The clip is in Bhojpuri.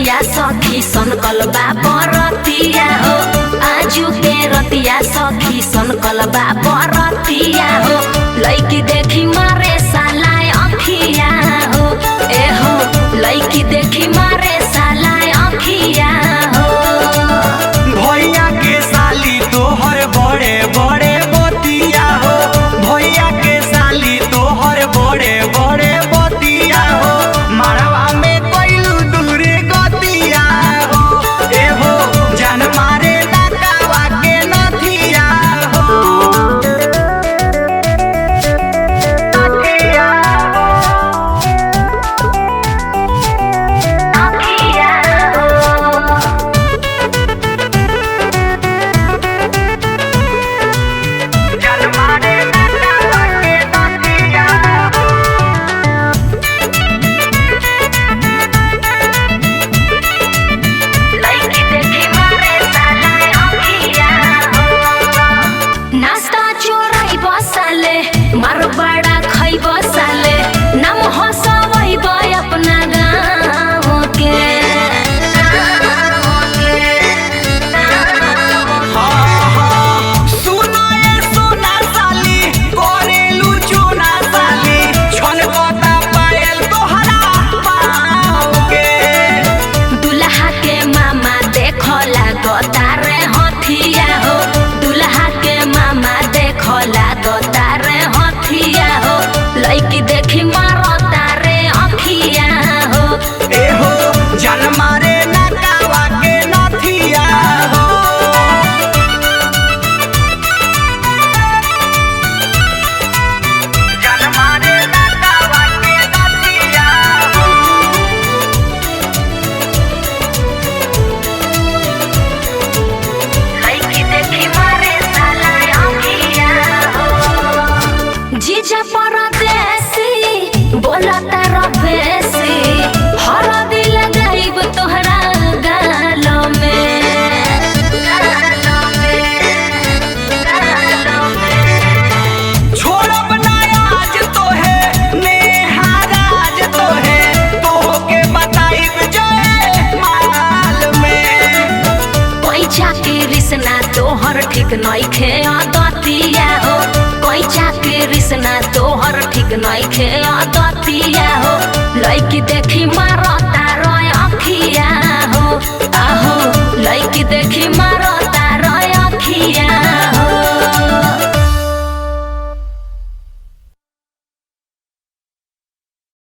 रतिया सखी सनकल बा बरतिया हो। आजू के रतिया सखी सनकल बा बरतिया हो। लइकी देखी मारे साला अखिया हो। ए हो लइकी देखी मारे साला अखिया हो। भैया के साली तोहर बड़े बड़े बतिया हो। भैया के साली तोहर बड़े बड़े बतिया हो। मारवा में कोइलू दूरे गतिया हो। ए हो जान मारे नकावा के नथिया हो। नथिया अखिया हो। जान मारे नकावा के नथिया हो। लइकी देखी मारे साला अखिया हो। नाश्ता चोराई बसाले मार बड़ा खाई बसाले। नाम हंसवाई बा अपना गाँव के। सुनो ये सोना साली कोरेलू चूना साली। छनकता पायल तोहरा पाँव के। दुल्हा के मामा देखो लागता रे हथिया हो। दुल्हा के मामा देखो लागता रे हथिया हो। लइकी देखी मारता रे अखिया हो। ए हो जान मारे नकावा के नथिया हो। जान मारे नकावा के नथिया हो। लइकी देखी मारे साला अखिया हो। जीजा परदेसी बोलता रबेसी। हरदी लगाइब तोहरा गालो में। छोड़ब ना आज तोहे नेहाराज तोहे। तोहके बताइब जय माल में। पैसा के रिसना तोहर ठीक नइखे अदतिया हो। पैसा के रिसना तोहर ठीक नइखे अदतिया हो।